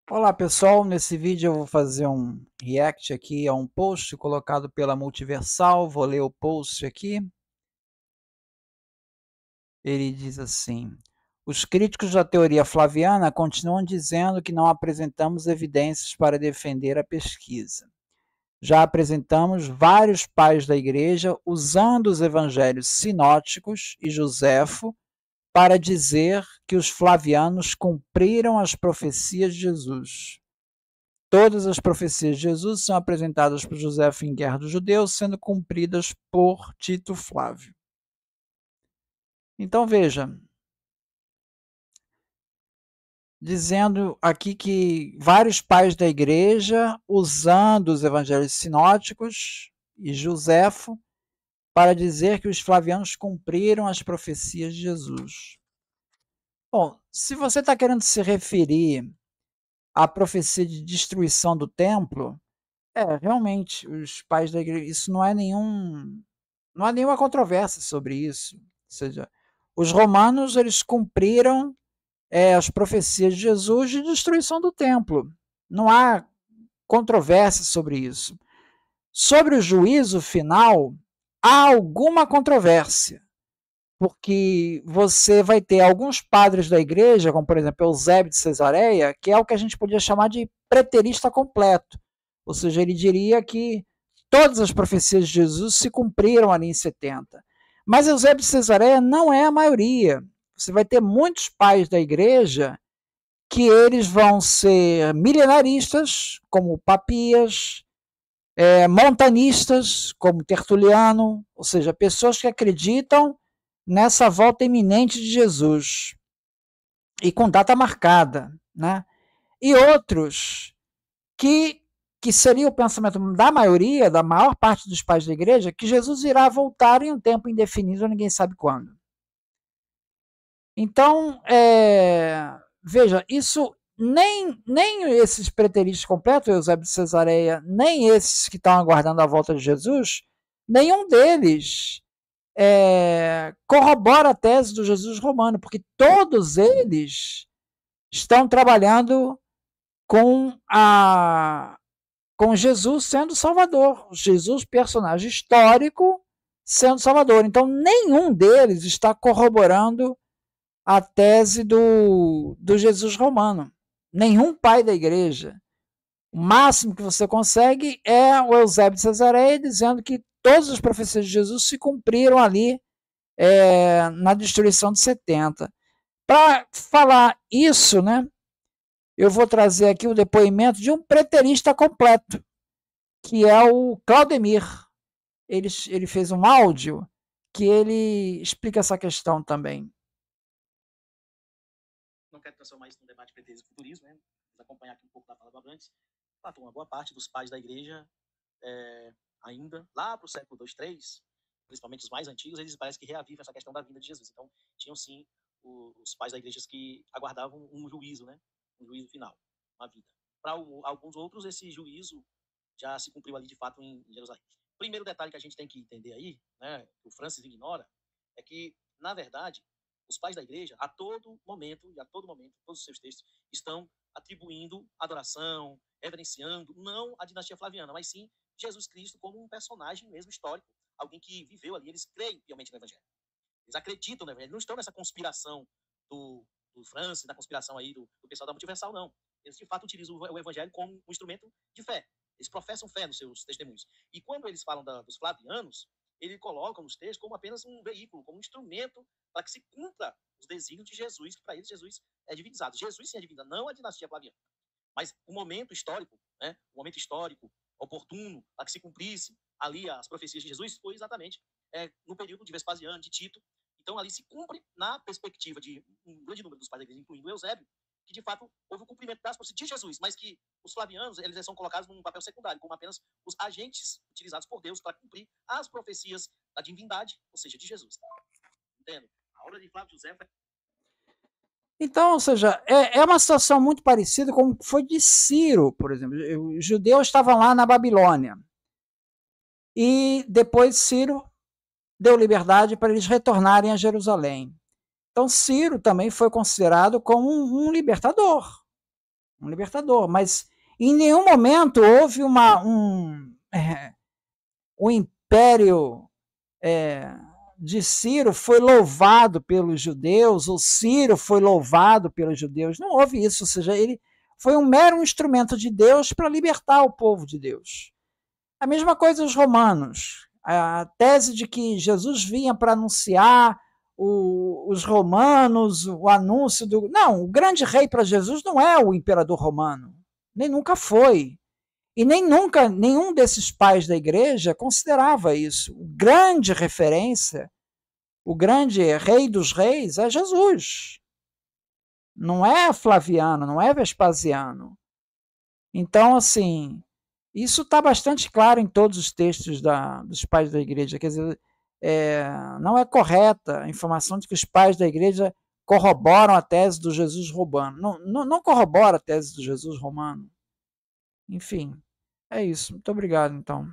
Olá pessoal, nesse vídeo eu vou fazer um react aqui a um post colocado pela Multiversal. Vou ler o post aqui. Ele diz assim: os críticos da teoria flaviana continuam dizendo que não apresentamos evidências para defender a pesquisa. Já apresentamos vários pais da igreja usando os evangelhos sinóticos e Joséfo para dizer que os flavianos cumpriram as profecias de Jesus. Todas as profecias de Jesus são apresentadas por Joséfo em Guerra dos Judeus, sendo cumpridas por Tito Flávio. Então veja, dizendo aqui que vários pais da igreja, usando os evangelhos sinóticos e Joséfo, para dizer que os flavianos cumpriram as profecias de Jesus. Bom, se você está querendo se referir à profecia de destruição do templo, realmente, os pais da igreja, isso não há nenhuma controvérsia sobre isso. Ou seja, os romanos eles cumpriram as profecias de Jesus de destruição do templo. Não há controvérsia sobre isso. Sobre o juízo final, há alguma controvérsia, porque você vai ter alguns padres da igreja, como por exemplo Eusébio de Cesareia, que é o que a gente podia chamar de preterista completo. Ou seja, ele diria que todas as profecias de Jesus se cumpriram ali em 70. Mas Eusébio de Cesareia não é a maioria. Você vai ter muitos pais da igreja que eles vão ser milenaristas, como Papias, montanistas, como Tertuliano, ou seja, pessoas que acreditam nessa volta iminente de Jesus e com data marcada, né? E outros que seria o pensamento da maioria, da maior parte dos pais da igreja, que Jesus irá voltar em um tempo indefinido, ninguém sabe quando. Então, veja, isso nem esses preteristas completos, Eusébio de Cesareia, nem esses que estão aguardando a volta de Jesus, nenhum deles corrobora a tese do Jesus romano, porque todos eles estão trabalhando com com Jesus sendo Salvador, Jesus, personagem histórico, sendo Salvador. Então, nenhum deles está corroborando a tese do Jesus romano. Nenhum pai da igreja. O máximo que você consegue é o Eusébio de Cesareia dizendo que todas as profecias de Jesus se cumpriram ali na destruição de 70. Para falar isso, né, eu vou trazer aqui o depoimento de um preterista completo, que é o Claudemir. Ele fez um áudio que ele explica essa questão também. Não quero transformar isso num debate pretexto de futurismo, né? Vamos acompanhar aqui um pouco da fala do Abrantes. Fato, uma boa parte dos pais da igreja, ainda lá para o século II, III, principalmente os mais antigos, eles parecem que reavivam essa questão da vinda de Jesus. Então, tinham sim os pais da igreja que aguardavam um juízo, né? Um juízo final, uma vida. Para alguns outros, esse juízo já se cumpriu ali de fato em Jerusalém. Primeiro detalhe que a gente tem que entender aí, né, que o Francis ignora, é que, na verdade, os pais da igreja, a todo momento, todos os seus textos estão atribuindo adoração, reverenciando, não a dinastia flaviana, mas sim Jesus Cristo como um personagem mesmo histórico, alguém que viveu ali, eles creem piamente no Evangelho. Eles acreditam no Evangelho, não estão nessa conspiração do Francis, na conspiração aí do pessoal da Multiversal, não. Eles, de fato, utilizam o Evangelho como um instrumento de fé. Eles professam fé nos seus testemunhos. E quando eles falam dos flavianos, eles colocam os textos como apenas um veículo, como um instrumento para que se cumpra os desígnios de Jesus, que para eles Jesus é divinizado. Jesus sim é divinizado, não a dinastia flaviana. Mas o momento histórico, né, o momento histórico oportuno para que se cumprisse ali as profecias de Jesus foi exatamente no período de Vespasiano, de Tito. Então ali se cumpre na perspectiva de um grande número dos pais da igreja, incluindo Eusébio, que de fato houve o cumprimento das profecias de Jesus, mas que os flavianos eles são colocados num papel secundário, como apenas os agentes utilizados por Deus para cumprir as profecias da divindade, ou seja, de Jesus. Entendo? A obra de Flávio José foi... Então, ou seja, é uma situação muito parecida com foi de Ciro, por exemplo. Os judeus estavam lá na Babilônia. E depois Ciro deu liberdade para eles retornarem a Jerusalém. Então, Ciro também foi considerado como um libertador. um libertador, mas em nenhum momento houve o império de Ciro foi louvado pelos judeus, ou Ciro foi louvado pelos judeus. Não houve isso, ou seja, ele foi um mero instrumento de Deus para libertar o povo de Deus. A mesma coisa os romanos. A tese de que Jesus vinha para anunciar os romanos, o anúncio do... Não, o grande rei para Jesus não é o imperador romano, nem nunca foi. E nem nunca nenhum desses pais da igreja considerava isso. O grande referência, o grande rei dos reis é Jesus. Não é Flaviano, não é Vespasiano. Então, assim, isso está bastante claro em todos os textos dos pais da igreja. Quer dizer, não é correta a informação de que os pais da igreja corroboram a tese do Jesus romano. Não corrobora a tese do Jesus romano. Enfim, é isso. Muito obrigado, então.